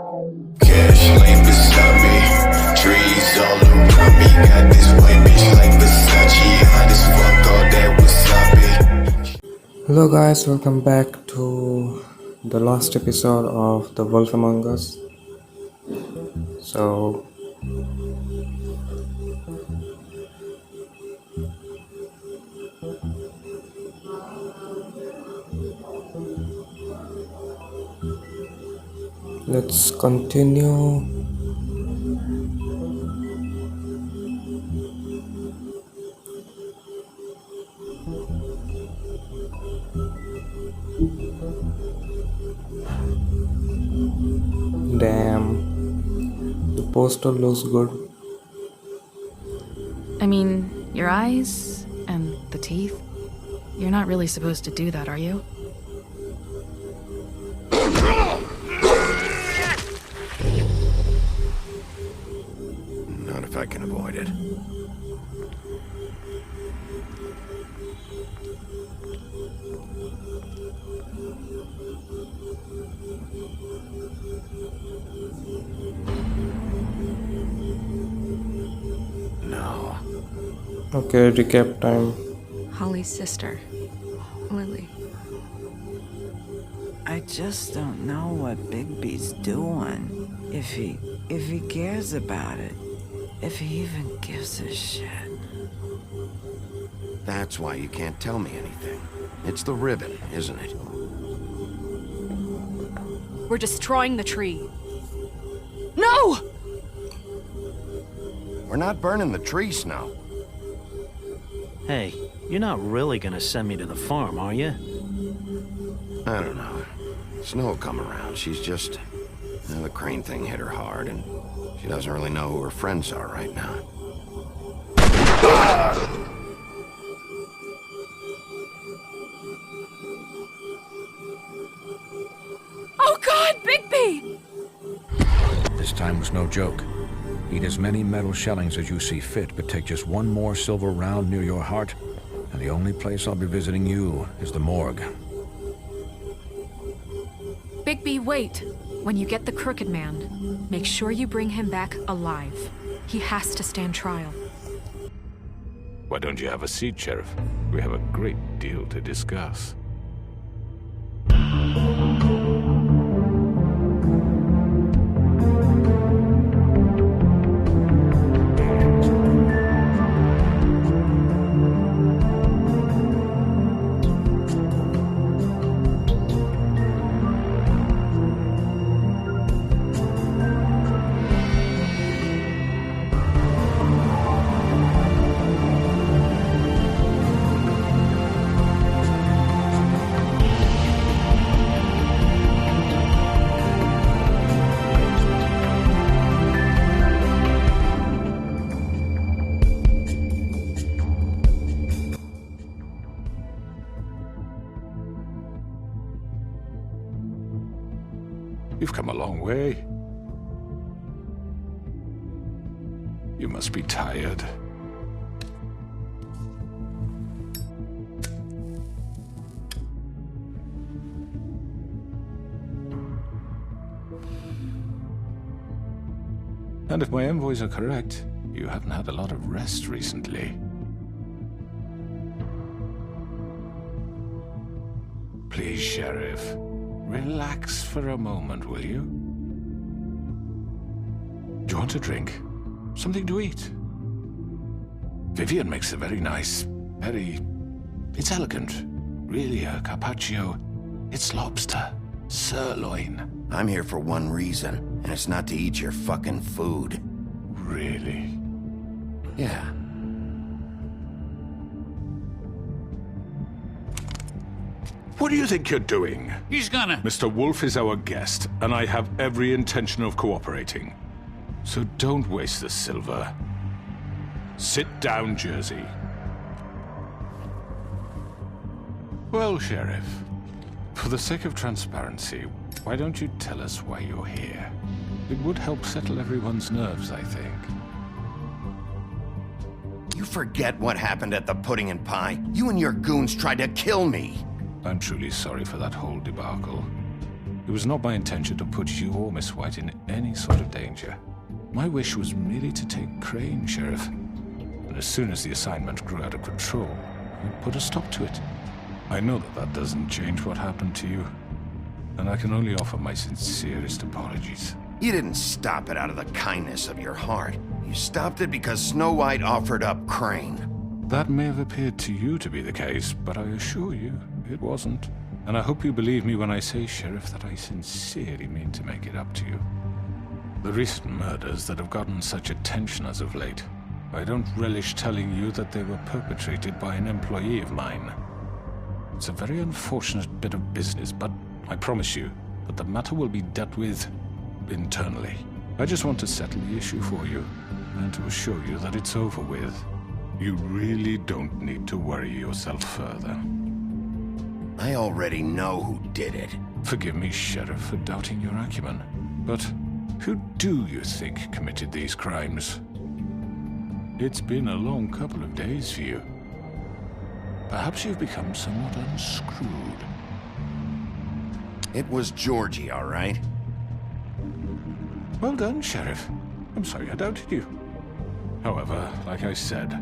Cash lay beside me, trees all around me. Got this white bitch like Versace, hot as fuck, all that wasabi. Hello guys, welcome back to the last episode of The Wolf Among Us. So let's continue. Damn, the poster looks good. I mean, your eyes and the teeth. You're not really supposed to do that, are you? Not if I can avoid it. No. Okay, recap time. Holly's sister, Lily. I just don't know what Bigby's doing. If he cares about it. If he even gives a shit. That's why you can't tell me anything. It's the ribbon, isn't it? We're destroying the tree. No! We're not burning the tree, Snow. Hey, you're not really gonna send me to the farm, are you? I don't know. Snow will come around. She's just... the crane thing hit her hard, and she doesn't really know who her friends are right now. Oh God, Bigby! This time was no joke. Eat as many metal shellings as you see fit, but take just one more silver round near your heart, and the only place I'll be visiting you is the morgue. Bigby, wait. When you get the Crooked Man, make sure you bring him back alive. He has to stand trial. Why don't you have a seat, Sheriff? We have a great deal to discuss. You've come a long way. You must be tired. And if my envoys are correct, you haven't had a lot of rest recently. Please, Sheriff. Relax for a moment, will you? Do you want a drink? Something to eat? Vivian makes a very nice, it's elegant. Really a carpaccio. It's lobster. Sirloin. I'm here for one reason, and it's not to eat your fucking food. Really? Yeah. What do you think you're doing? He's gonna... Mr. Wolf is our guest, and I have every intention of cooperating. So don't waste the silver. Sit down, Jersey. Well, Sheriff, for the sake of transparency, why don't you tell us why you're here? It would help settle everyone's nerves, I think. You forget what happened at the Pudding and Pie. You and your goons tried to kill me. I'm truly sorry for that whole debacle. It was not my intention to put you or Miss White in any sort of danger. My wish was merely to take Crane, Sheriff. And as soon as the assignment grew out of control, we put a stop to it. I know that that doesn't change what happened to you, and I can only offer my sincerest apologies. You didn't stop it out of the kindness of your heart. You stopped it because Snow White offered up Crane. That may have appeared to you to be the case, but I assure you, it wasn't. And I hope you believe me when I say, Sheriff, that I sincerely mean to make it up to you. The recent murders that have gotten such attention as of late, I don't relish telling you that they were perpetrated by an employee of mine. It's a very unfortunate bit of business, but I promise you that the matter will be dealt with internally. I just want to settle the issue for you, and to assure you that it's over with. You really don't need to worry yourself further. I already know who did it. Forgive me, Sheriff, for doubting your acumen, but who do you think committed these crimes? It's been a long couple of days for you. Perhaps you've become somewhat unscrewed. It was Georgie, all right? Well done, Sheriff. I'm sorry I doubted you. However, like I said,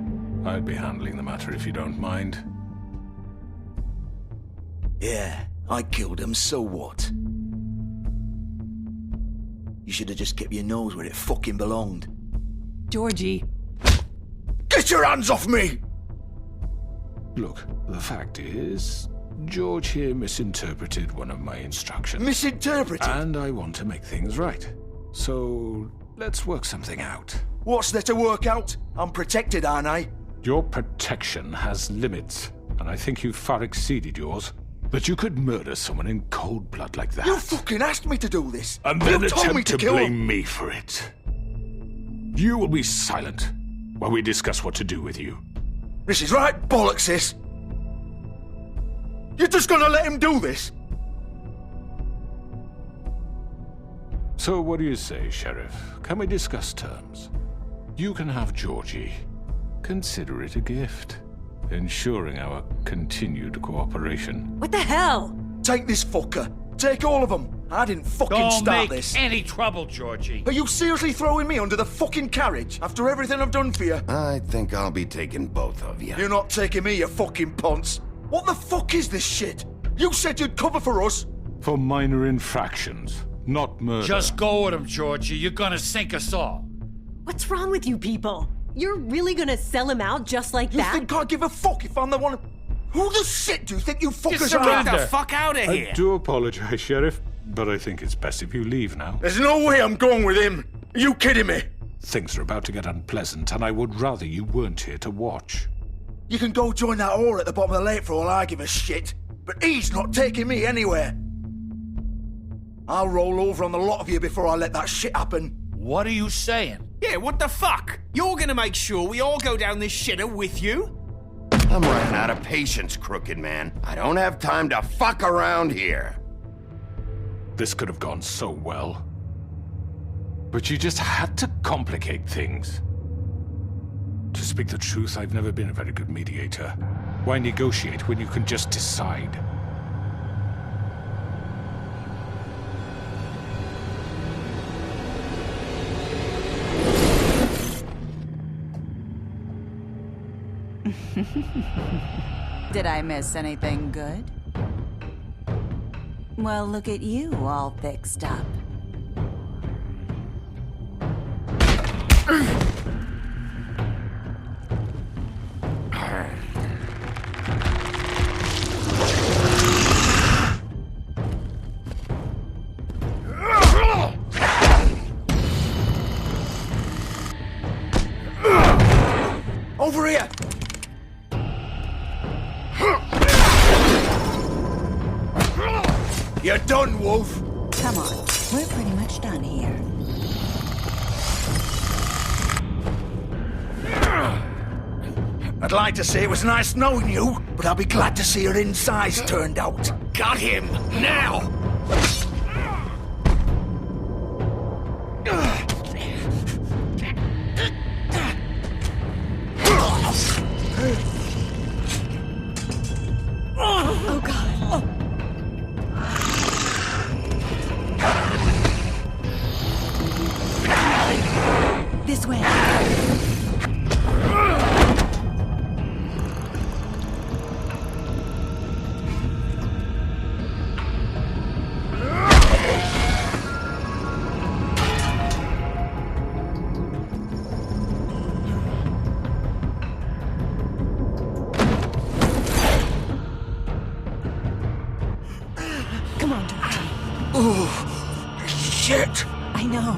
I'd be handling the matter if you don't mind. Yeah, I killed him, so what? You should have just kept your nose where it fucking belonged. Georgie. Get your hands off me! Look, the fact is, George here misinterpreted one of my instructions. Misinterpreted? And I want to make things right. So, let's work something out. What's there to work out? I'm protected, aren't I? Your protection has limits, and I think you've far exceeded yours. But you could murder someone in cold blood like that. You fucking asked me to do this! And then you told me attempt to kill blame him. me for it. You will be silent while we discuss what to do with you. This is right bollocks, this! You're just gonna let him do this? So what do you say, Sheriff? Can we discuss terms? You can have Georgie. Consider it a gift, ensuring our continued cooperation. What the hell? Take this fucker. Take all of them. I didn't fucking Don't start make this. any trouble, Georgie. Are you seriously throwing me under the fucking carriage after everything I've done for you? I think I'll be taking both of you. You're not taking me, you fucking ponce. What the fuck is this shit? You said you'd cover for us. For minor infractions, not murder. Just go with him, Georgie. You're gonna sink us all. What's wrong with you people? You're really gonna sell him out just like You that? think I give a fuck if I'm the one? Who the shit do you think you fuckers are? Get the fuck out of here. I do apologize, Sheriff, but I think it's best if you leave now. There's no way I'm going with him. Are you kidding me? Things are about to get unpleasant, and I would rather you weren't here to watch. You can go join that whore at the bottom of the lake for all I give a shit. But he's not taking me anywhere. I'll roll over on the lot of you before I let that shit happen. What are you saying? Yeah, what the fuck? You're gonna make sure we all go down this shitter with you? I'm running out of patience, crooked man. I don't have time to fuck around here. This could have gone so well. But you just had to complicate things. To speak the truth, I've never been a very good mediator. Why negotiate when you can just decide? Did I miss anything good? Well, look at you, all fixed up. Over here! You're done, Wolf! Come on, we're pretty much done here. I'd like to say it was nice knowing you, but I'll be glad to see your insides turned out. Got him! Now! Oh, God. I know.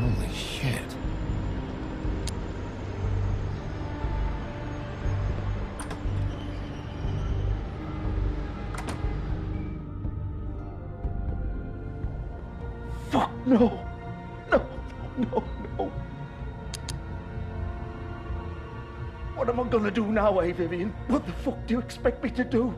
Holy shit. Fuck, no. No, no, no. What am I gonna do now, eh, Vivian? What the fuck do you expect me to do?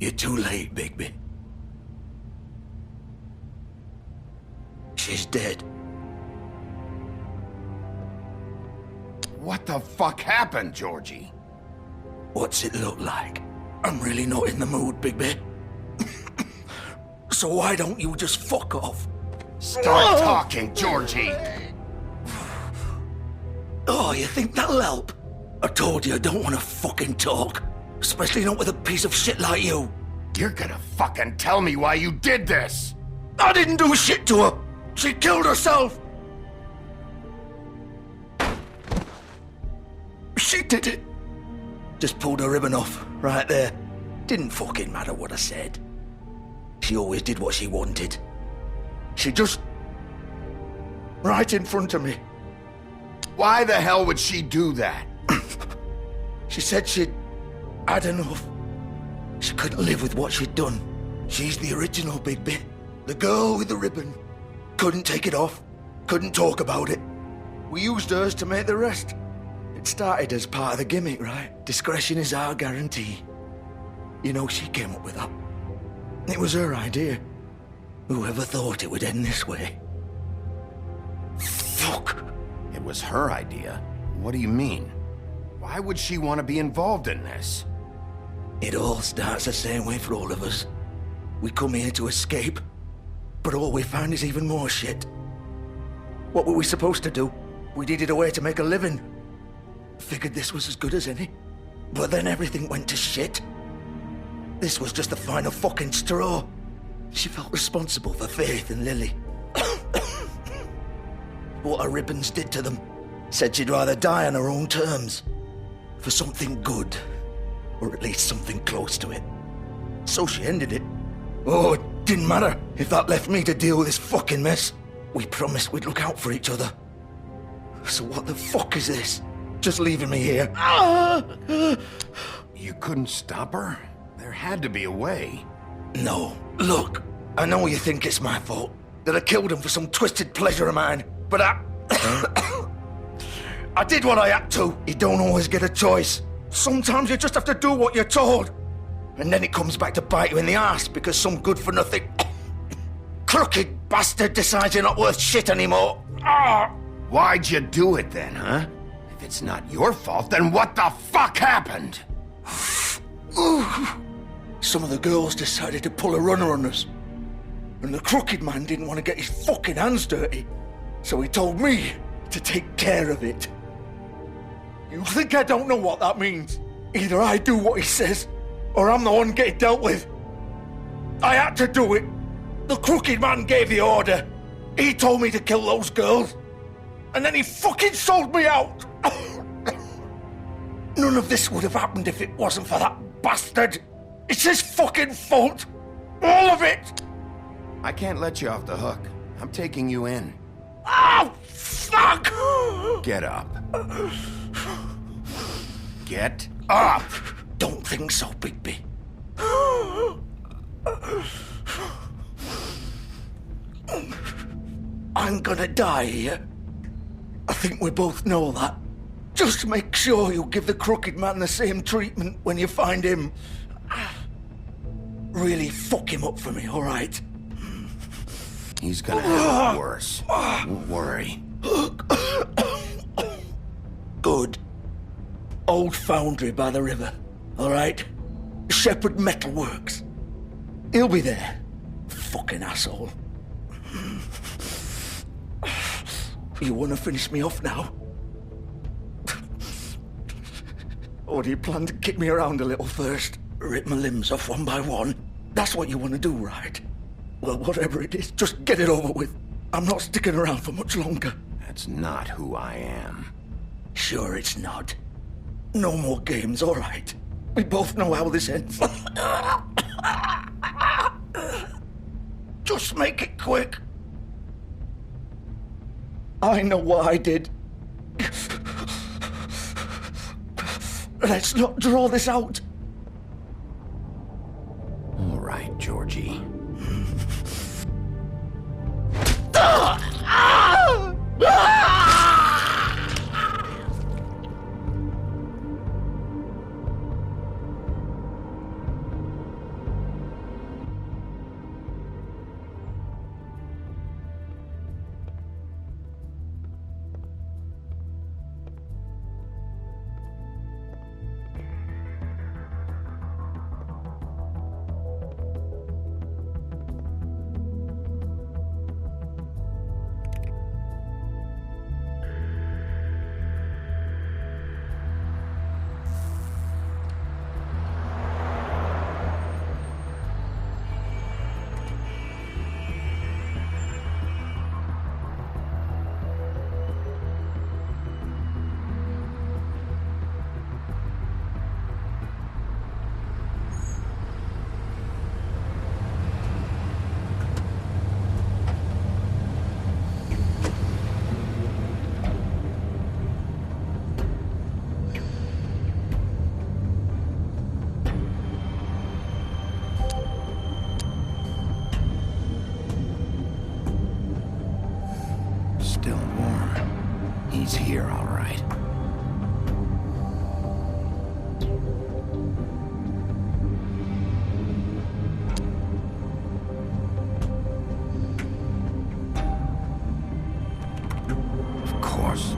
You're too late, Bigby. She's dead. What the fuck happened, Georgie? What's it look like? I'm really not in the mood, Bigby. So why don't you just fuck off? Start talking, Georgie! Oh, you think that'll help? I told you I don't want to fucking talk. Especially not with a piece of shit like you. You're gonna fucking tell me why you did this! I didn't do shit to her! She killed herself! She did it! Just pulled her ribbon off, right there. Didn't fucking matter what I said. She always did what she wanted. She just... right in front of me. Why the hell would she do that? She said she'd had enough. She couldn't live with what she'd done. She's the original Bigby. The girl with the ribbon. Couldn't take it off. Couldn't talk about it. We used hers to make the rest. It started as part of the gimmick, right? Discretion is our guarantee. You know, she came up with that. It was her idea. Whoever thought it would end this way? Fuck. It was her idea? What do you mean? Why would she want to be involved in this? It all starts the same way for all of us. We come here to escape, but all we find is even more shit. What were we supposed to do? We needed a way to make a living. Figured this was as good as any. But then everything went to shit. This was just the final fucking straw. She felt responsible for Faith and Lily. What her ribbons did to them. Said she'd rather die on her own terms. For something good. Or at least something close to it. So she ended it. Oh, it didn't matter if that left me to deal with this fucking mess. We promised we'd look out for each other. So what the fuck is this? Just leaving me here? You couldn't stop her? There had to be a way. No. Look, I know you think it's my fault. That I killed him for some twisted pleasure of mine. But I did what I had to. You don't always get a choice. Sometimes you just have to do what you're told. And then it comes back to bite you in the ass because some good-for-nothing crooked bastard decides you're not worth shit anymore. Why'd you do it then, huh? If it's not your fault, then what the fuck happened? Some of the girls decided to pull a runner on us. And the crooked man didn't want to get his fucking hands dirty. So he told me to take care of it. You think I don't know what that means? Either I do what he says, or I'm the one getting dealt with. I had to do it. The crooked man gave the order. He told me to kill those girls. And then he fucking sold me out. None of this would have happened if it wasn't for that bastard. It's his fucking fault. All of it. I can't let you off the hook. I'm taking you in. Oh, fuck! Get up. Get up! Don't think so, Bigby. I'm gonna die here. I think we both know that. Just make sure you give the crooked man the same treatment when you find him. Really fuck him up for me, all right? He's gonna have it worse. Don't worry. Good. Old foundry by the river, all right? Shepherd Metal Works. He'll be there. Fucking asshole. You want to finish me off now? Or do you plan to kick me around a little first? Rip my limbs off one by one? That's what you want to do, right? Well, whatever it is, just get it over with. I'm not sticking around for much longer. That's not who I am. Sure it's not. No more games, all right? We both know how this ends. Just make it quick. I know what I did. Let's not draw this out. All right, Georgie. Still warm. He's here, all right. Of course.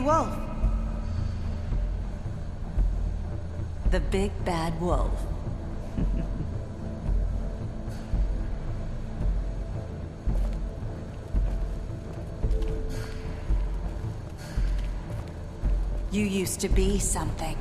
wolf. The big bad wolf. You used to be something.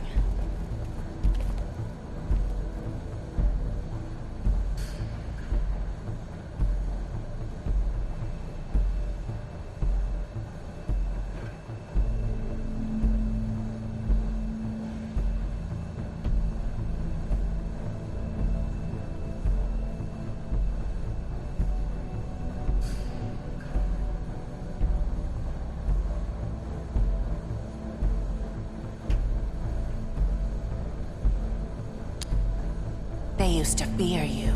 They used to fear you.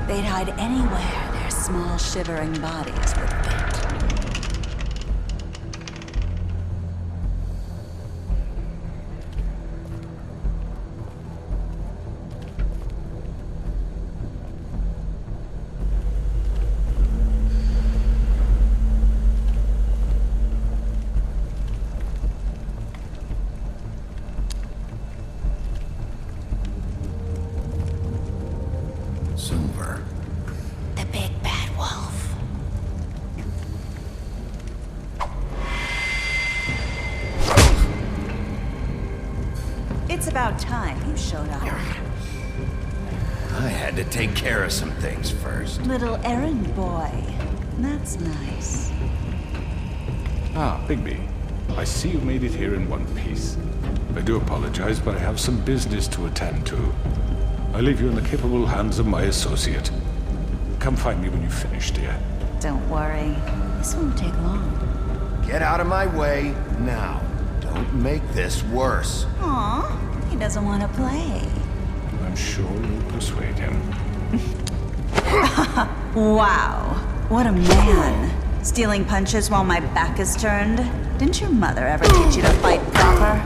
They'd hide anywhere their small, shivering bodies would fit. Silver. The big bad wolf. It's about time you showed up. I had to take care of some things first. Little errand boy. That's nice. Ah, Bigby. I see you made it here in one piece. I do apologize, but I have some business to attend to. I leave you in the capable hands of my associate. Come find me when you finish, dear. Don't worry. This won't take long. Get out of my way now. Don't make this worse. Aw, he doesn't want to play. I'm sure you'll persuade him. Wow. What a man. Stealing punches while my back is turned? Didn't your mother ever teach you to fight proper?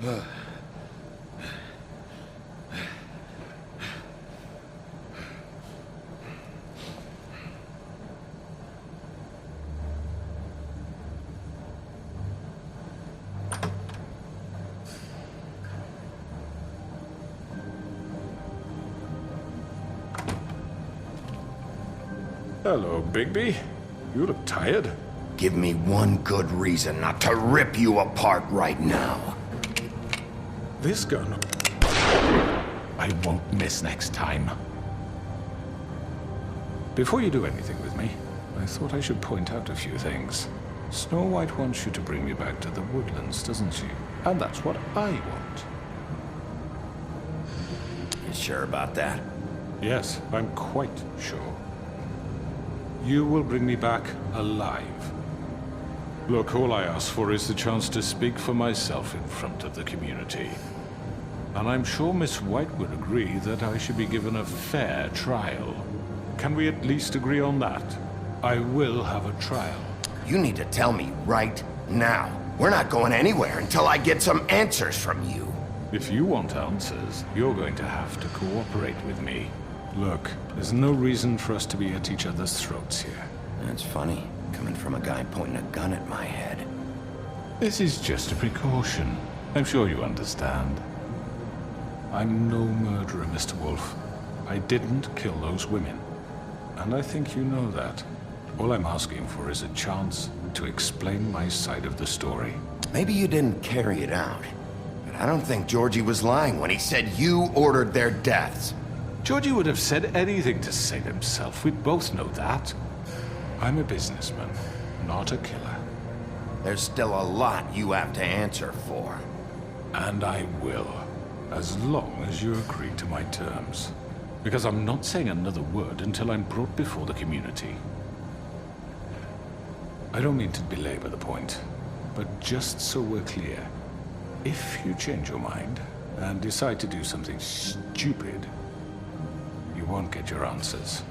Hello, Bigby. You look tired. Give me one good reason not to rip you apart right now. This gun. I won't miss next time. Before you do anything with me, I thought I should point out a few things. Snow White wants you to bring me back to the woodlands, doesn't she? And that's what I want. You sure about that? Yes, I'm quite sure. You will bring me back alive. Look, all I ask for is the chance to speak for myself in front of the community. And I'm sure Miss White would agree that I should be given a fair trial. Can we at least agree on that? I will have a trial. You need to tell me right now. We're not going anywhere until I get some answers from you. If you want answers, you're going to have to cooperate with me. Look, there's no reason for us to be at each other's throats here. That's funny, coming from a guy pointing a gun at my head. This is just a precaution. I'm sure you understand. I'm no murderer, Mr. Wolf. I didn't kill those women. And I think you know that. All I'm asking for is a chance to explain my side of the story. Maybe you didn't carry it out. But I don't think Georgie was lying when he said you ordered their deaths. Georgie would have said anything to save himself. We'd both know that. I'm a businessman, not a killer. There's still a lot you have to answer for. And I will, as long as you agree to my terms. Because I'm not saying another word until I'm brought before the community. I don't mean to belabor the point, but just so we're clear, if you change your mind and decide to do something stupid, you won't get your answers.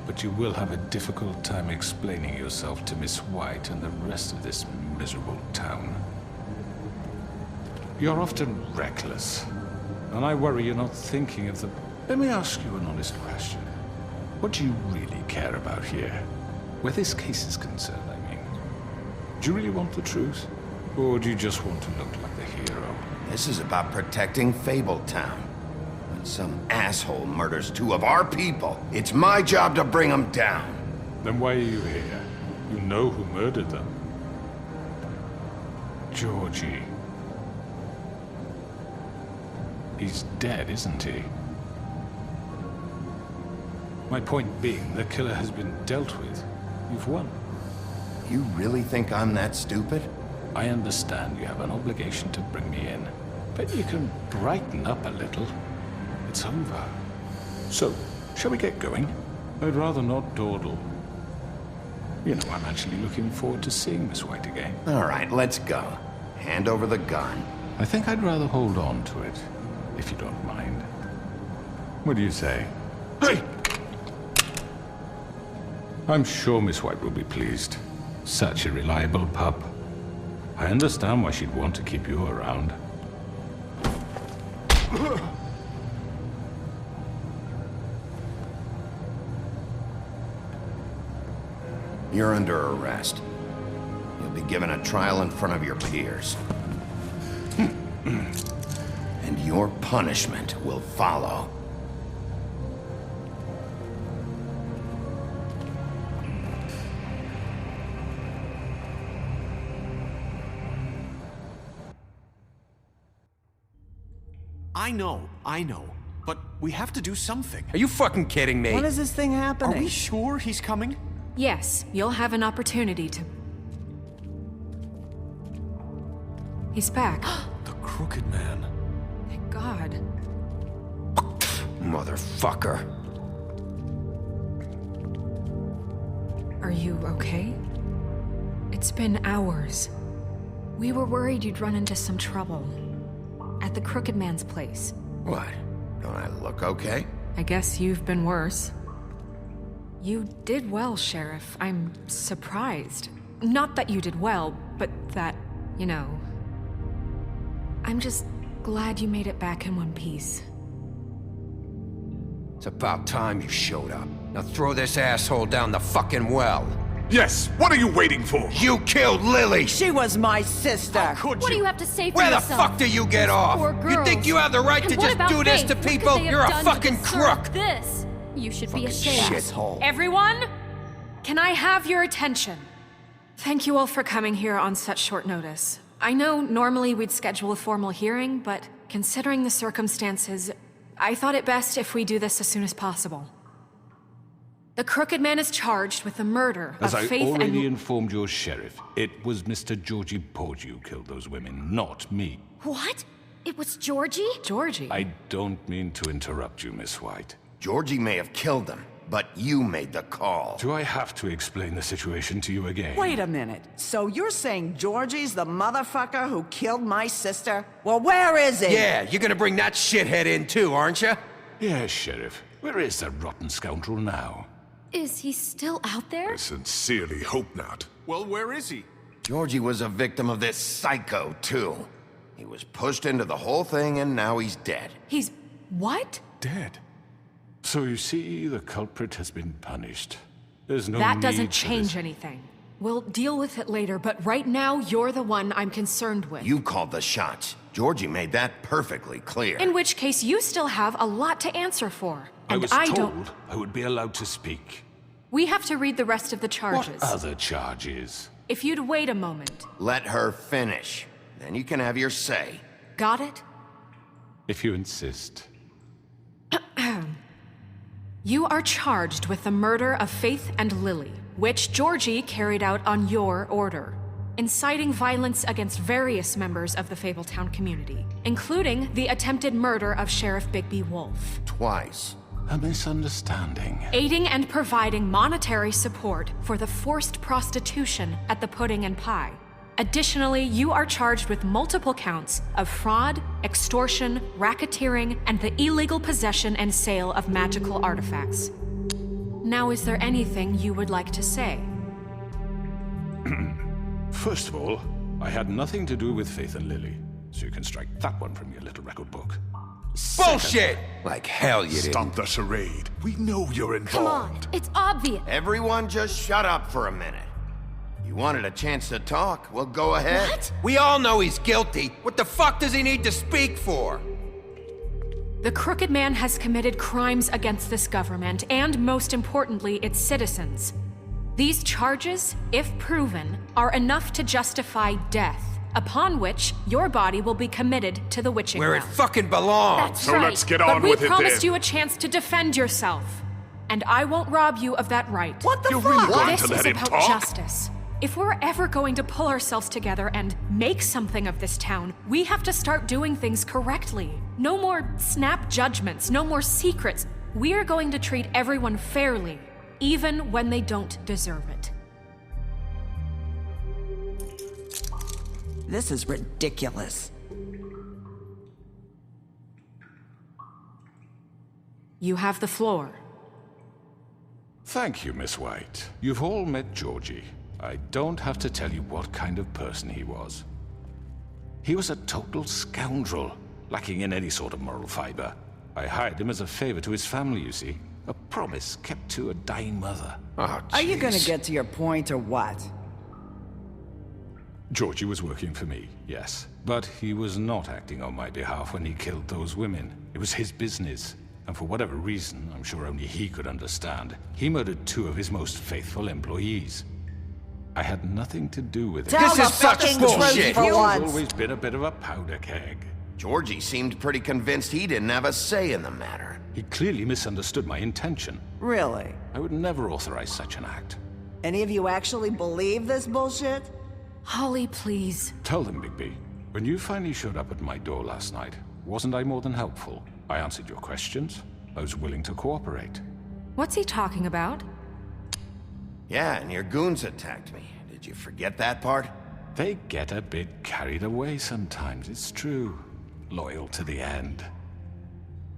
But you will have a difficult time explaining yourself to Miss White and the rest of this miserable town. You're often reckless, and I worry you're not thinking of the... Let me ask you an honest question. What do you really care about here? Where this case is concerned, I mean. Do you really want the truth? Or do you just want to look like the hero? This is about protecting Fabletown. When some asshole murders two of our people, it's my job to bring them down. Then why are you here? You know who murdered them. Georgie. He's dead, isn't he? My point being, the killer has been dealt with. You've won. You really think I'm that stupid? I understand you have an obligation to bring me in, but you can brighten up a little. It's over. So, shall we get going? I'd rather not dawdle. You know, I'm actually looking forward to seeing Miss White again. All right, let's go. Hand over the gun. I think I'd rather hold on to it, if you don't mind. What do you say? Hey! I'm sure Miss White will be pleased. Such a reliable pup. I understand why she'd want to keep you around. You're under arrest. You'll be given a trial in front of your peers. And your punishment will follow. I know. But we have to do something. Are you fucking kidding me? When is this thing happening? Are we sure he's coming? Yes, you'll have an opportunity to... He's back. The Crooked Man. Thank God. Motherfucker. Are you okay? It's been hours. We were worried you'd run into some trouble. At the Crooked Man's place. What? Don't I look okay? I guess you've been worse. You did well, Sheriff. I'm surprised. Not that you did well, but that, you know... I'm just glad you made it back in one piece. It's about time you showed up. Now throw this asshole down the fucking well. Yes, what are you waiting for? You killed Lily! She was my sister. What do you have to say for Where the yourself? fuck do you get off? Poor You think girls. you have the right And to what just about do this Faith? to What could people? they have You're a done to fucking deserve crook! This. You should be ashamed. Shithole. Everyone, can I have your attention? Thank you all for coming here on such short notice. I know normally we'd schedule a formal hearing, but considering the circumstances, I thought it best if we do this as soon as possible. The Crooked Man is charged with the murder As of I Faith already and... informed your sheriff, it was Mr. Georgie Porgy who killed those women, not me. What? It was Georgie? Georgie? I don't mean to interrupt you, Miss White. Georgie may have killed them, but you made the call. Do I have to explain the situation to you again? Wait a minute. So you're saying Georgie's the motherfucker who killed my sister? Well, where is he? Yeah, you're gonna bring that shithead in too, aren't you? Yes, Sheriff. Where is that rotten scoundrel now? Is he still out there? I sincerely hope not. Well, where is he? Georgie was a victim of this psycho, too. He was pushed into the whole thing, and now he's dead. He's... what? Dead. So you see, the culprit has been punished. There's no That need doesn't for change this. anything. We'll deal with it later, but right now, you're the one I'm concerned with. You called the shots. Georgie made that perfectly clear. In which case, you still have a lot to answer for. I And was I told don't... I would be allowed to speak. We have to read the rest of the charges. What other charges? If you'd wait a moment. Let her finish. Then you can have your say. Got it? If you insist. You are charged with the murder of Faith and Lily, which Georgie carried out on your order, inciting violence against various members of the Fabletown community, including the attempted murder of Sheriff Bigby Wolf. Twice. A misunderstanding. Aiding and providing monetary support for the forced prostitution at the Pudding and Pie. Additionally, you are charged with multiple counts of fraud, extortion, racketeering, and the illegal possession and sale of magical artifacts. Now, is there anything you would like to say? First of all, I had nothing to do with Faith and Lily, so you can strike that one from your little record book. Bullshit! Like hell you didn't. Stop the charade. We know you're involved. Come on, it's obvious. Everyone just shut up for a minute. You wanted a chance to talk? Well, go ahead. What? We all know he's guilty. What the fuck does he need to speak for? The Crooked Man has committed crimes against this government and, most importantly, its citizens. These charges, if proven, are enough to justify death, upon which your body will be committed to the witching Where it well. fucking belongs. That's So right. let's get But on we with it promised then. you a chance to defend yourself, and I won't rob you of that right. What the You're fuck? really going This to let is him about talk? justice. If we're ever going to pull ourselves together and make something of this town, we have to start doing things correctly. No more snap judgments, no more secrets. We are going to treat everyone fairly, even when they don't deserve it. This is ridiculous. You have the floor. Thank you, Miss White. You've all met Georgie. I don't have to tell you what kind of person he was. He was a total scoundrel, lacking in any sort of moral fiber. I hired him as a favor to his family, you see. A promise kept to a dying mother. Oh, Are you gonna jeez. get to your point or what? Georgie was working for me, yes. But he was not acting on my behalf when he killed those women. It was his business. And for whatever reason, I'm sure only he could understand, he murdered 2 of his most faithful employees. I had nothing to do with it. Tell This the is such fucking bullshit. truth for He's once. always been a bit of a powder keg. Georgie seemed pretty convinced he didn't have a say in the matter. He clearly misunderstood my intention. Really? I would never authorize such an act. Any of you actually believe this bullshit? Holly, please. Tell them, Bigby, when you finally showed up at my door last night, wasn't I more than helpful? I answered your questions. I was willing to cooperate. What's he talking about? Yeah, and your goons attacked me. Did you forget that part? They get a bit carried away sometimes, it's true. Loyal to the end.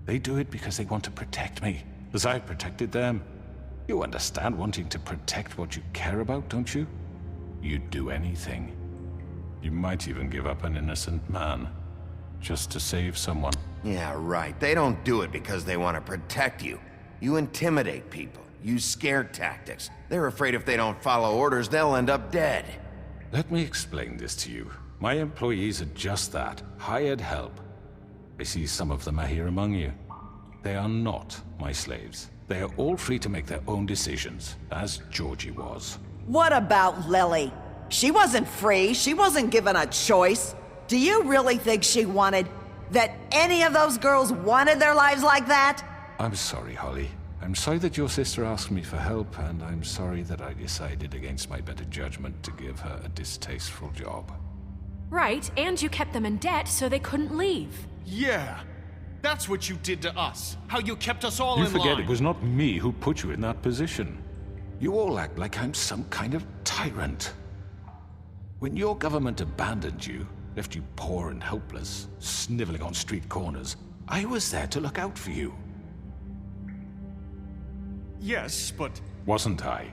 They do it because they want to protect me, as I protected them. You understand wanting to protect what you care about, don't you? You'd do anything. You might even give up an innocent man. just to save someone. Yeah, right. They don't do it because they want to protect you. You intimidate people, use scare tactics. They're afraid if they don't follow orders, they'll end up dead. Let me explain this to you. My employees are just that, hired help. I see some of them are here among you. They are not my slaves. They are all free to make their own decisions, as Georgie was. What about Lily? She wasn't free. She wasn't given a choice. Do you really think she wanted... that any of those girls wanted their lives like that? I'm sorry, Holly. I'm sorry that your sister asked me for help, and I'm sorry that I decided against my better judgment to give her a distasteful job. Right, and you kept them in debt so they couldn't leave. Yeah. That's what you did to us. How you kept us all in line. You forget it was not me who put you in that position. You all act like I'm some kind of tyrant. When your government abandoned you, left you poor and helpless, sniveling on street corners, I was there to look out for you. Yes, but... Wasn't I?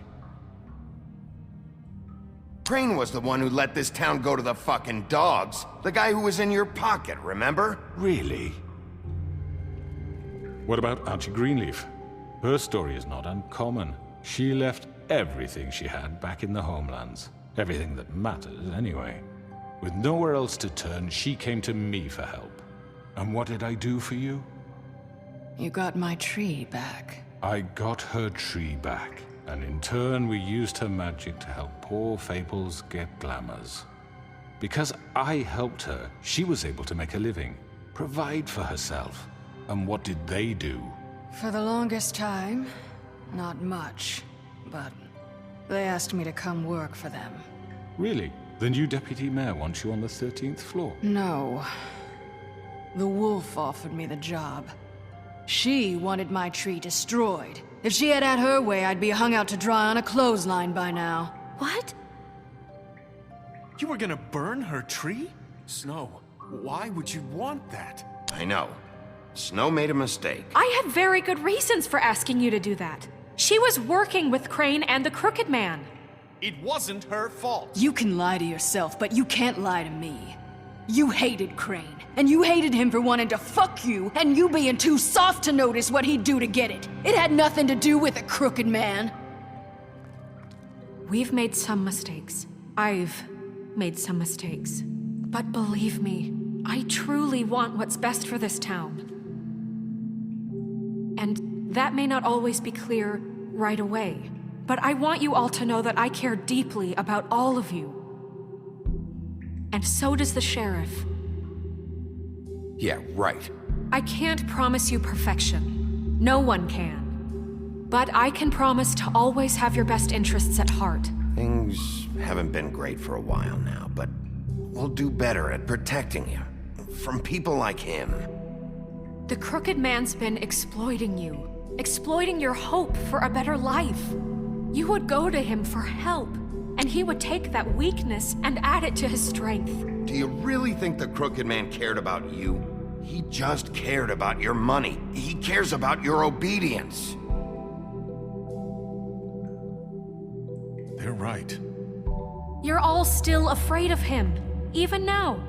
Crane was the one who let this town go to the fucking dogs. The guy who was in your pocket, remember? Really? What about Auntie Greenleaf? Her story is not uncommon. She left everything she had back in the homelands. Everything that matters, anyway. With nowhere else to turn, she came to me for help. And what did I do for you? You got my tree back. I got her tree back, and in turn we used her magic to help poor Fables get glamours. Because I helped her, she was able to make a living, provide for herself. And what did they do? For the longest time, not much, but they asked me to come work for them. Really? The new deputy mayor wants you on the 13th floor? No. The wolf offered me the job. She wanted my tree destroyed. If she had her way, I'd be hung out to dry on a clothesline by now. What? You were gonna burn her tree? Snow, why would you want that? I know. Snow made a mistake. I had very good reasons for asking you to do that. She was working with Crane and the Crooked Man. It wasn't her fault. You can lie to yourself, but you can't lie to me. You hated Crane, and you hated him for wanting to fuck you, and you being too soft to notice what he'd do to get it. It had nothing to do with the Crooked Man. We've made some mistakes. I've made some mistakes. But believe me, I truly want what's best for this town. And that may not always be clear right away, but I want you all to know that I care deeply about all of you. And so does the sheriff. Yeah, right. I can't promise you perfection. No one can. But I can promise to always have your best interests at heart. Things haven't been great for a while now, but we'll do better at protecting you. From people like him. The Crooked Man's been exploiting you. Exploiting your hope for a better life. You would go to him for help, and he would take that weakness and add it to his strength. Do you really think the Crooked Man cared about you? He just cared about your money. He cares about your obedience. They're right. You're all still afraid of him, even now.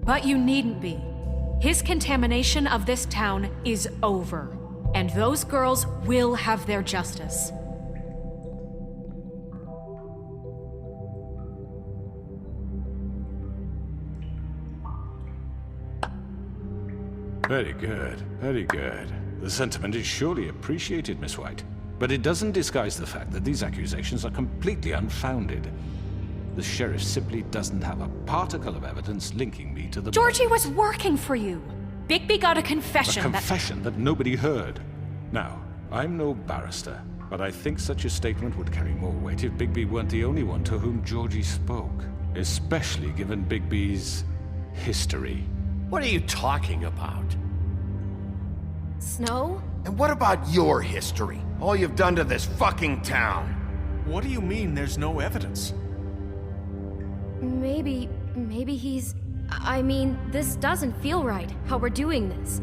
But you needn't be. His contamination of this town is over, and those girls will have their justice. Very good, very good. The sentiment is surely appreciated, Miss White. But it doesn't disguise the fact that these accusations are completely unfounded. The sheriff simply doesn't have a particle of evidence linking me to the... Georgie was working for you. Bigby got a confession. A confession that nobody heard. Now, I'm no barrister, but I think such a statement would carry more weight if Bigby weren't the only one to whom Georgie spoke. Especially given Bigby's history. What are you talking about? Snow? And what about your history? All you've done to this fucking town. What do you mean there's no evidence? Maybe he's... I mean, this doesn't feel right, how we're doing this.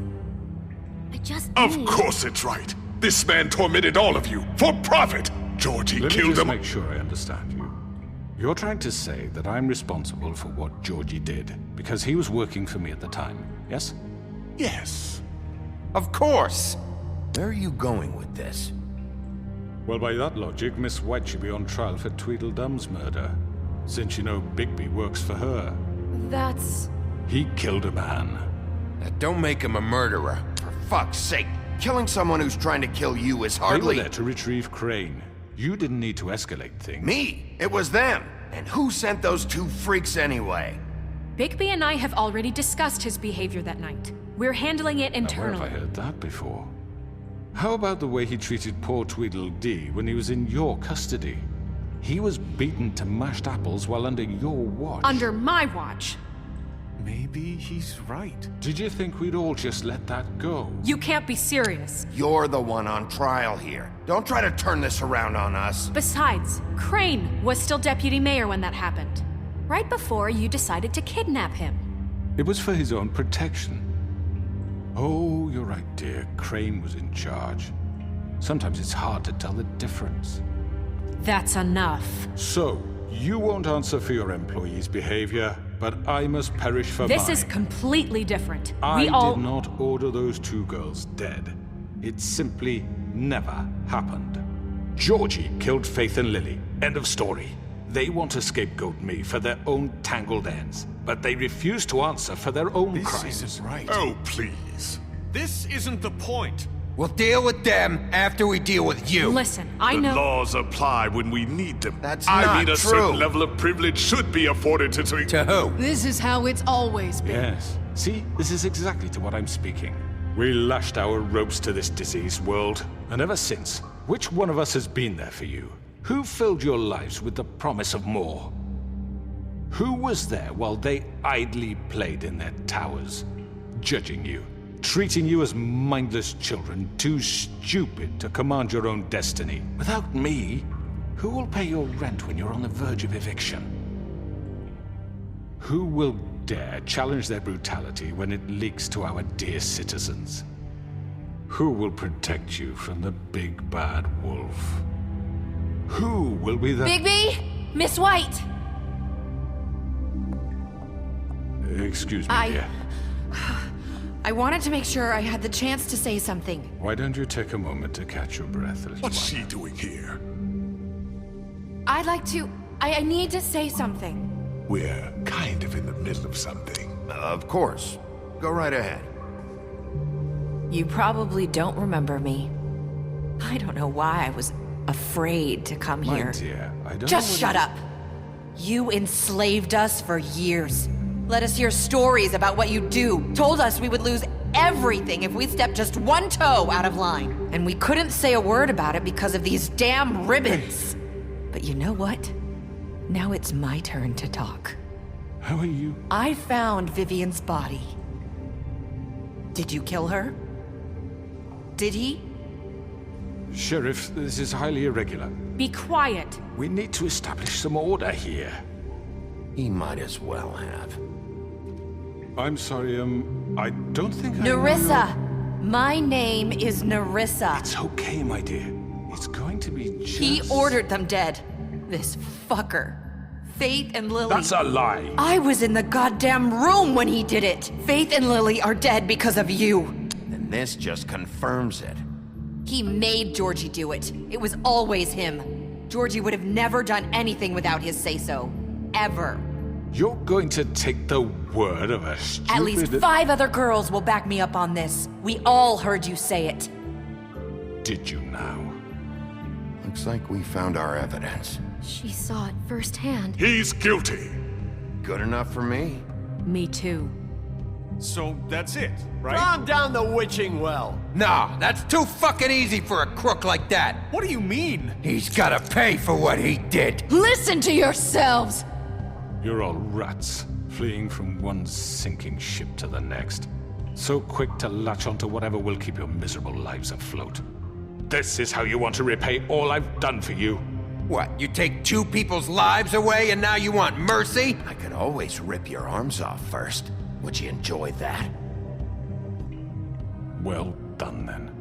I just Of need... course it's right. This man tormented all of you, for profit. Georgie Let me killed just them. make sure I understand you. You're trying to say that I'm responsible for what Georgie did, because he was working for me at the time, yes? Yes. Of course! Where are you going with this? Well, by that logic, Miss White should be on trial for Tweedledum's murder, since you know Bigby works for her. That's... He killed a man. Now, don't make him a murderer. For fuck's sake, killing someone who's trying to kill you is They hardly... were there to retrieve Crane. You didn't need to escalate things. Me? It was them! And who sent those two freaks anyway? Bigby and I have already discussed his behavior that night. We're handling it Now, where internally. have I heard that before? How about the way he treated poor Tweedledee when he was in your custody? He was beaten to mashed apples while under your watch. Under my watch. Maybe he's right. Did you think we'd all just let that go? You can't be serious. You're the one on trial here. Don't try to turn this around on us. Besides, Crane was still deputy mayor when that happened. Right before you decided to kidnap him. It was for his own protection. Oh, you're right, dear. Crane was in charge. Sometimes it's hard to tell the difference. That's enough. So, you won't answer for your employees' behavior, but I must perish for mine. This is completely different. I We all... did not order those two girls dead. It simply never happened. Georgie killed Faith and Lily. End of story. They want to scapegoat me for their own tangled ends, but they refuse to answer for their own crimes. This isn't right. Oh, please. This isn't the point. We'll deal with them after we deal with you. Listen, I The know... laws apply when we need them. That's I not mean, a true. certain level of privilege should be afforded to... To who? This is how it's always been. Yes. See, this is exactly to what I'm speaking. We lashed our ropes to this diseased world, and ever since, which one of us has been there for you? Who filled your lives with the promise of more? Who was there while they idly played in their towers, judging you, treating you as mindless children, too stupid to command your own destiny? Without me, who will pay your rent when you're on the verge of eviction? Who will dare challenge their brutality when it leaks to our dear citizens? Who will protect you from the big bad wolf? Who will be the... Bigby! Miss White! Excuse me, dear. I wanted to make sure I had the chance to say something. Why don't you take a moment to catch your breath, little What's one? she doing here? I'd like to... I need to say something. We're kind of in the middle of something. Of course. Go right ahead. You probably don't remember me. I don't know why I was afraid to come My here. dear, I don't Just know shut up. You enslaved us for years. Let us hear stories about what you do. Told us we would lose everything if we stepped just one toe out of line. And we couldn't say a word about it because of these damn ribbons. But you know what? Now it's my turn to talk. How are you? I found Vivian's body. Did you kill her? Did he? Sheriff, this is highly irregular. Be quiet. We need to establish some order here. He might as well have. I'm sorry, I don't think I know Nerissa! My name is Nerissa. It's okay, my dear. It's going to be just... He ordered them dead. This fucker. Faith and Lily. That's a lie. I was in the goddamn room when he did it. Faith and Lily are dead because of you. And this just confirms it. He made Georgie do it. It was always him. Georgie would have never done anything without his say-so. Ever. You're going to take the word of a stupid... At least 5 other girls will back me up on this. We all heard you say it. Did you now? Looks like we found our evidence. She saw it firsthand. He's guilty. Good enough for me. Me too. So that's it, right? Calm down the witching well. Nah, that's too fucking easy for a crook like that. What do you mean? He's gotta pay for what he did. Listen to yourselves! You're all rats, fleeing from one sinking ship to the next. So quick to latch onto whatever will keep your miserable lives afloat. This is how you want to repay all I've done for you? What, you take 2 people's lives away and now you want mercy? I could always rip your arms off first. Would you enjoy that? Well done, then.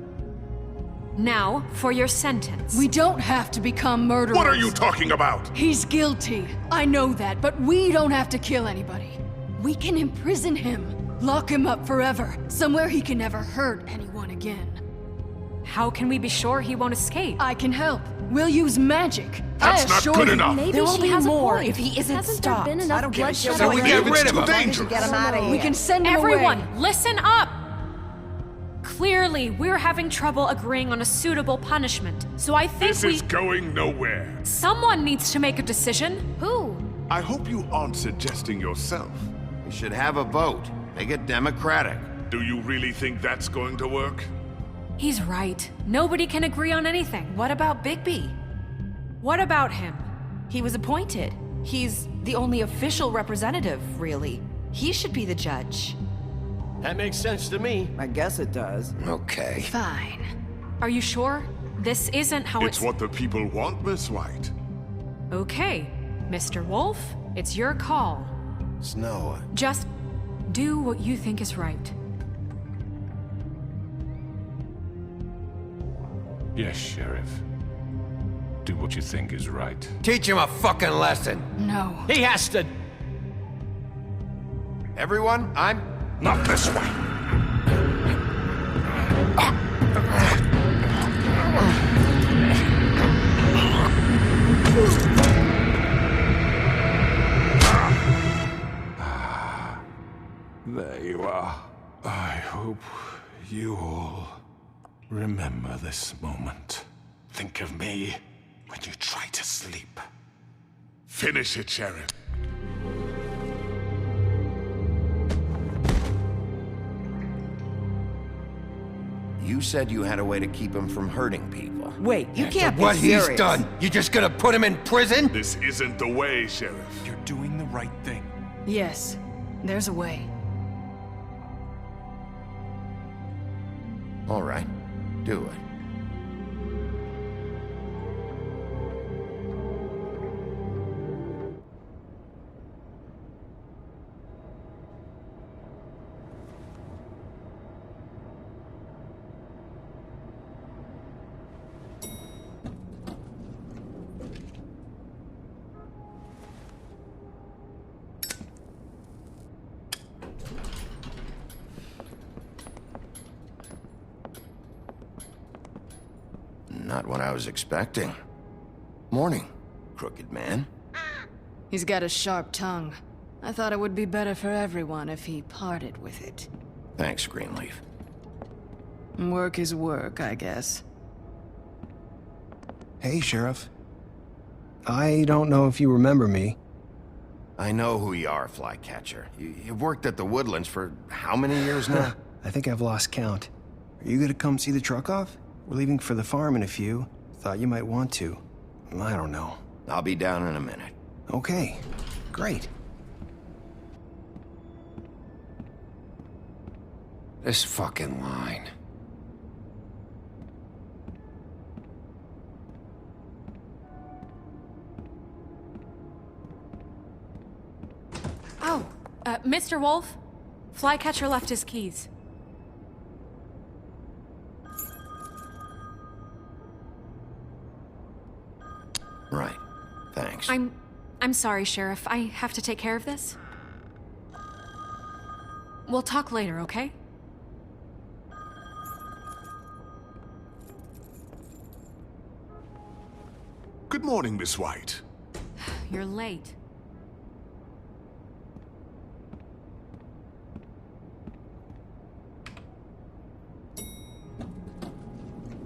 Now, for your sentence. We don't have to become murderers. What are you talking about? He's guilty. I know that, but we don't have to kill anybody. We can imprison him. Lock him up forever. Somewhere he can never hurt anyone again. How can we be sure he won't escape? I can help. We'll use magic. That's not good enough. Maybe There will she be has more a point. if he isn't Hasn't stopped. there been enough I don't give a bloodshed shit. So we already? get rid of too him. dangerous. Get him out of here. We can send him Everyone, away. listen up! Clearly, we're having trouble agreeing on a suitable punishment, so I think This is going nowhere. Someone needs to make a decision. Who? I hope you aren't suggesting yourself. We should have a vote. Make it democratic. Do you really think that's going to work? He's right. Nobody can agree on anything. What about Bigby? What about him? He was appointed. He's the only official representative, really. He should be the judge. That makes sense to me. I guess it does. Okay. Fine. Are you sure? This isn't how It's what the people want, Miss White. Okay, Mr. Wolf, it's your call. Snow. Just do what you think is right. Yes, Sheriff. Do what you think is right. Teach him a fucking lesson. No. He has to. Everyone, I'm... Not this way. There you are. I hope you all remember this moment. Think of me when you try to sleep. Finish it, Sheriff. You said you had a way to keep him from hurting people. Wait, you can't be What serious. he's done, you just gonna put him in prison? This isn't the way, Sheriff. You're doing the right thing. Yes, there's a way. All right. Do it. Not what I was expecting. Morning, crooked man. He's got a sharp tongue. I thought it would be better for everyone if he parted with it. Thanks, Greenleaf. Work is work, I guess. Hey, Sheriff. I don't know if you remember me. I know who you are, Flycatcher. You've worked at the Woodlands for how many years now? I think I've lost count. Are you gonna come see the truck off? We're leaving for the farm in a few. Thought you might want to. I don't know. I'll be down in a minute. Okay, great. This fucking line. Oh, Mr. Wolf, Flycatcher left his keys. Right. Thanks. I'm sorry, Sheriff. I have to take care of this. We'll talk later, okay? Good morning, Miss White. You're late.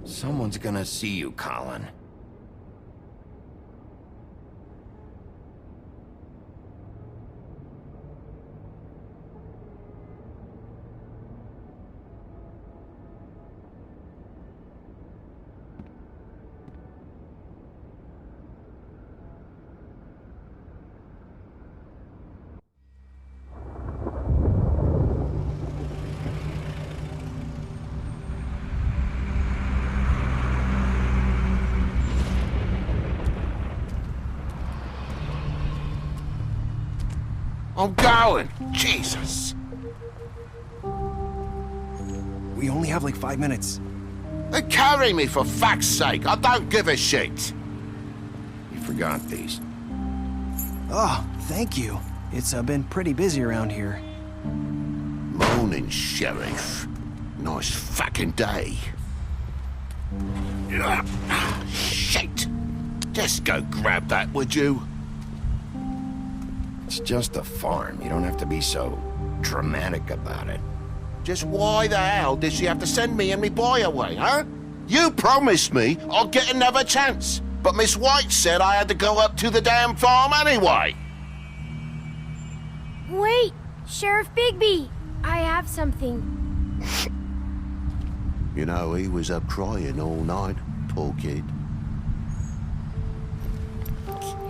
Someone's gonna see you, Colin. I'm going! Jesus! We only have like 5 minutes. Carry me, for fuck's sake. I don't give a shit. You forgot these. Oh, thank you. It's been pretty busy around here. Morning, Sheriff. Nice fucking day. Shit. Just go grab that, would you? It's just a farm. You don't have to be so dramatic about it. Just why the hell did she have to send me and me boy away, huh? You promised me I'd get another chance, but Miss White said I had to go up to the damn farm anyway. Wait, Sheriff Bigby, I have something. You know, he was up crying all night, poor kid.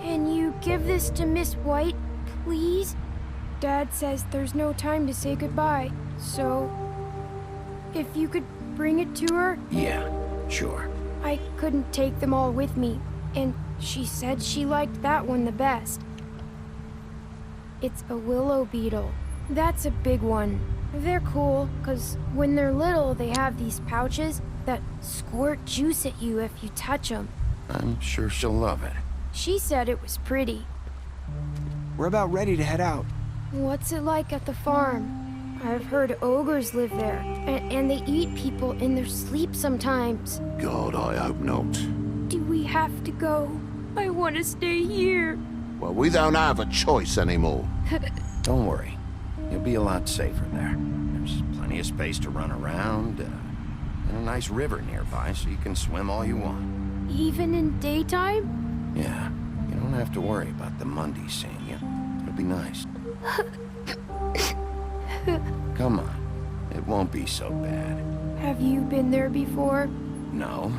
Can you give this to Miss White, please? Dad says there's no time to say goodbye, so if you could bring it to her? Yeah, sure. I couldn't take them all with me, and she said she liked that one the best. It's a willow beetle. That's a big one. They're cool, 'cause when they're little, they have these pouches that squirt juice at you if you touch them. I'm sure she'll love it. She said it was pretty. We're about ready to head out. What's it like at the farm? I've heard ogres live there, and they eat people in their sleep sometimes. God, I hope not. Do we have to go? I want to stay here. Well, we don't have a choice anymore. Don't worry. You'll be a lot safer there. There's plenty of space to run around, and a nice river nearby so you can swim all you want. Even in daytime? Yeah, you don't have to worry about the Mundy seeing you. It'll be nice. Come on. It won't be so bad. Have you been there before? No.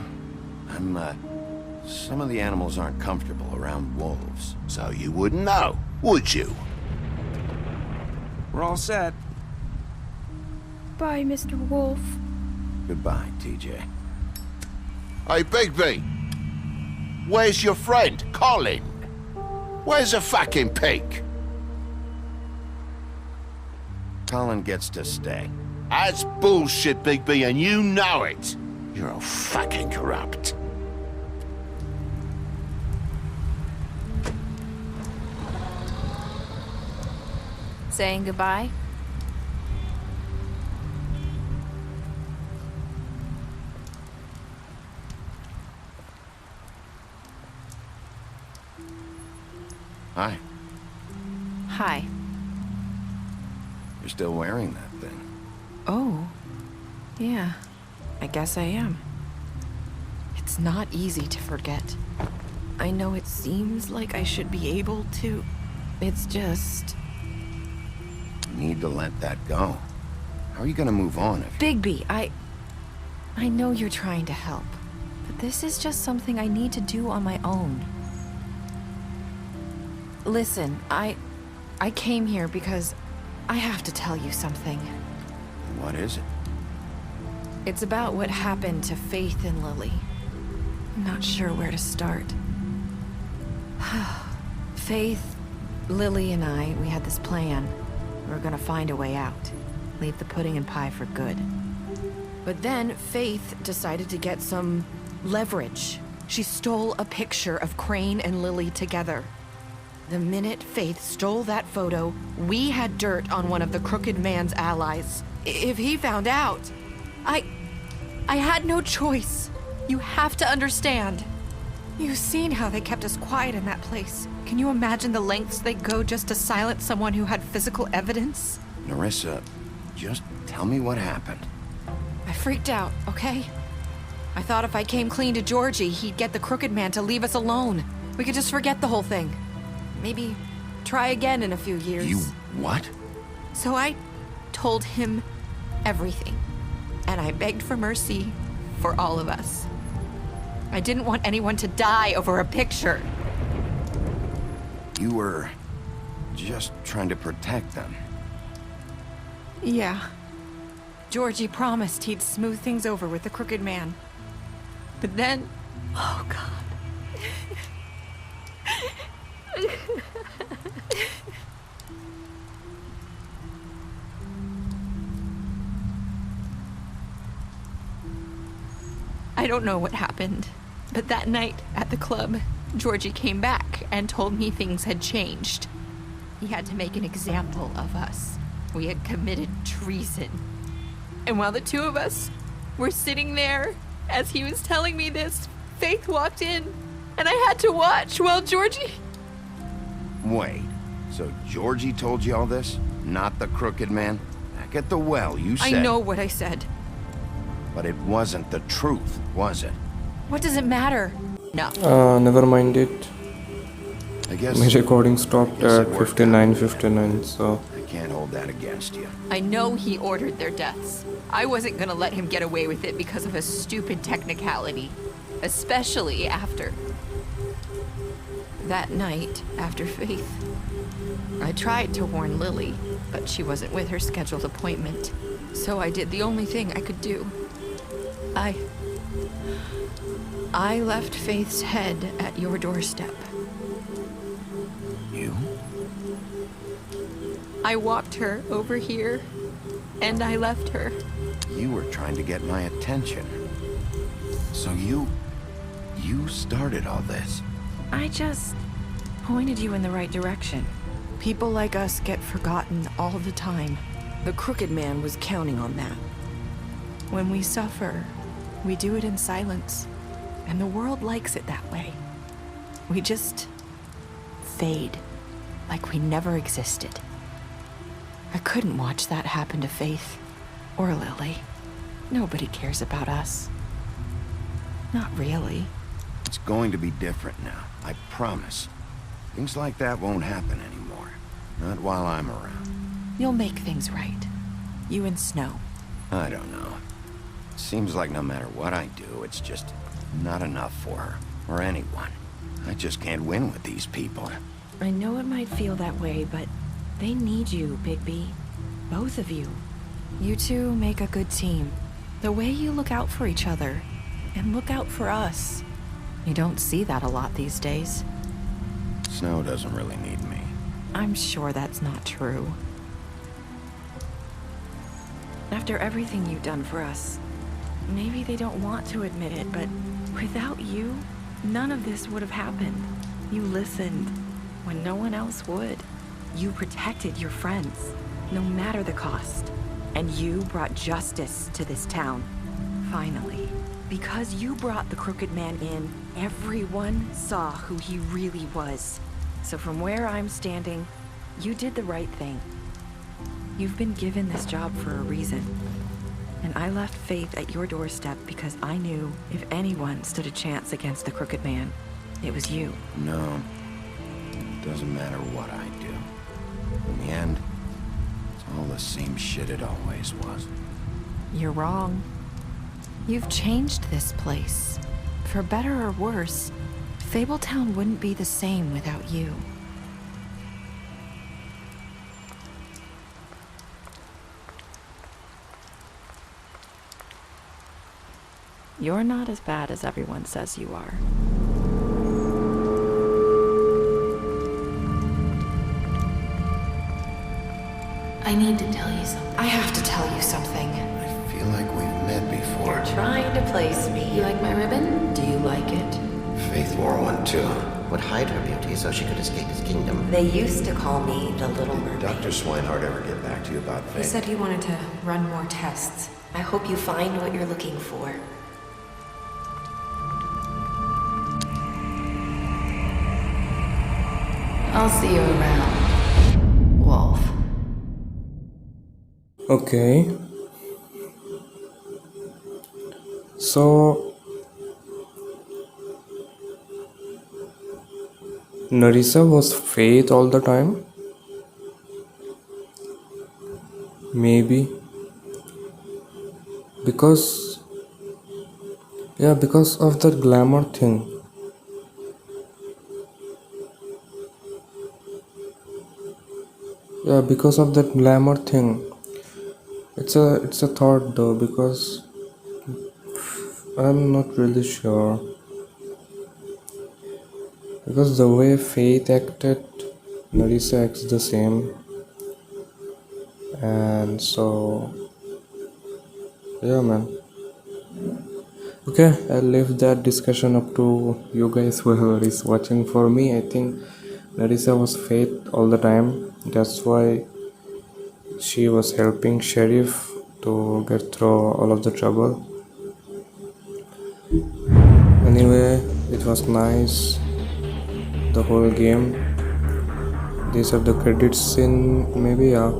Some of the animals aren't comfortable around wolves. So you wouldn't know, would you? We're all set. Bye, Mr. Wolf. Goodbye, TJ. Hey, Bigby. Where's your friend, Colin? Where's the fucking pig? Colin gets to stay. That's bullshit, Bigby, and you know it. You're all fucking corrupt. Saying goodbye? Hi. Hi. You're still wearing that thing. Oh. Yeah. I guess I am. It's not easy to forget. I know it seems like I should be able to. It's just... You need to let that go. How are you gonna move on if... Bigby, I know you're trying to help, but this is just something I need to do on my own. Listen, I came here because I have to tell you something. What is it? It's about what happened to Faith and Lily. I'm not sure where to start. Faith, Lily, and I, we had this plan. We were gonna find a way out. Leave the pudding and pie for good. But then Faith decided to get some leverage. She stole a picture of Crane and Lily together. The minute Faith stole that photo, we had dirt on one of the Crooked Man's allies. If he found out, I had no choice. You have to understand. You've seen how they kept us quiet in that place. Can you imagine the lengths they'd go just to silence someone who had physical evidence? Nerissa, just tell me what happened. I freaked out, okay? I thought if I came clean to Georgie, he'd get the Crooked Man to leave us alone. We could just forget the whole thing. Maybe try again in a few years. You what? So I told him everything. And I begged for mercy for all of us. I didn't want anyone to die over a picture. You were just trying to protect them. Yeah. Georgie promised he'd smooth things over with the Crooked Man. But then... Oh, God. I don't know what happened, but that night at the club, Georgie came back and told me things had changed. He had to make an example of us. We had committed treason. And while the two of us were sitting there, as he was telling me this, Faith walked in, and I had to watch while Georgie... Wait, so Georgie told you all this? Not the crooked man? Back at the well, you said... I know what I said. But it wasn't the truth, was it? What does it matter? No. Never mind it. I guess... My recording stopped at 59:59, so... I can't hold that against you. I know he ordered their deaths. I wasn't gonna let him get away with it because of a stupid technicality. Especially after... that night, after Faith. I tried to warn Lily, but she wasn't with her scheduled appointment. So I did the only thing I could do. I left Faith's head at your doorstep. You? I walked her over here, and I left her. You were trying to get my attention. So you started all this. I just pointed you in the right direction. People like us get forgotten all the time. The crooked man was counting on that. When we suffer, we do it in silence, and the world likes it that way. We just fade, like we never existed. I couldn't watch that happen to Faith or Lily. Nobody cares about us. Not really. It's going to be different now, I promise. Things like that won't happen anymore. Not while I'm around. You'll make things right. You and Snow. I don't know. It seems like no matter what I do, it's just not enough for her, or anyone. I just can't win with these people. I know it might feel that way, but they need you, Bigby. Both of you. You two make a good team. The way you look out for each other, and look out for us. You don't see that a lot these days. Snow doesn't really need me. I'm sure that's not true. After everything you've done for us, maybe they don't want to admit it, but without you, none of this would have happened. You listened when no one else would. You protected your friends, no matter the cost. And you brought justice to this town, finally. Because you brought the crooked man in, everyone saw who he really was. So from where I'm standing, you did the right thing. You've been given this job for a reason. And I left Faith at your doorstep because I knew if anyone stood a chance against the crooked man, it was you. No. It doesn't matter what I do. In the end, it's all the same shit it always was. You're wrong. You've changed this place. For better or worse, Fabletown wouldn't be the same without you. You're not as bad as everyone says you are. I need to tell you something. I have to tell you something. I feel like we've met before. You're trying to place me. You like my ribbon? Do you like it? Faith wore one too. Would hide her beauty so she could escape his kingdom. They used to call me the Little Mermaid. Did Dr. Swinehart ever get back to you about Faith? He said he wanted to run more tests. I hope you find what you're looking for. I'll see you around, Wolf. Okay. So Narissa was Faith all the time? Maybe. Because of the glamour thing. Yeah, because of that glamour thing. It's a thought though, because I'm not really sure. Because the way Faith acted, Narissa acts the same. And so, yeah man. Okay, I'll leave that discussion up to you guys, whoever is watching. For me, I think Narissa was faith all the time. That's why she was helping Sheriff to get through all of the trouble. Anyway, it was nice, the whole game. These are the credits in maybe, yeah.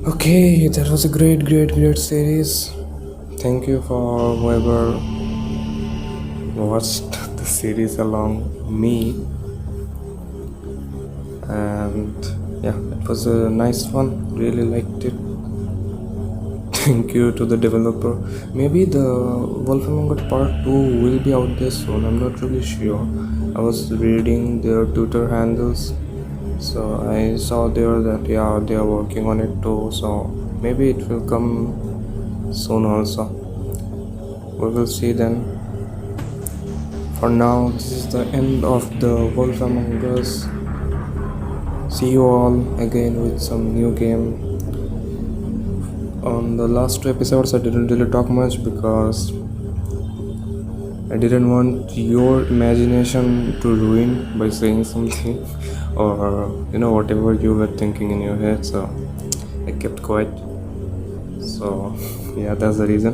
Okay, that was a great series. Thank you for whoever watched the series along me. And yeah, it was a nice one. Really liked it. Thank you to the developer. Maybe the Wolf Among Us Part 2 will be out there soon. I'm not really sure. I was reading their Twitter handles, so I saw there that yeah, they are working on it too. So maybe it will come soon also. We will see then. For now, this is the end of the Wolf Among Us. See you all again with some new game. On the last two episodes I didn't really talk much because I didn't want your imagination to ruin by saying something or whatever you were thinking in your head, so I kept quiet. So yeah, that's the reason.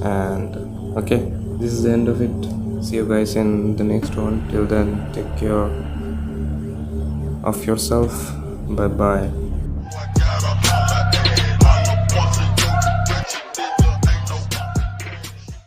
And okay, this is the end of it. See you guys in the next one. Till then, take care of yourself. Bye bye.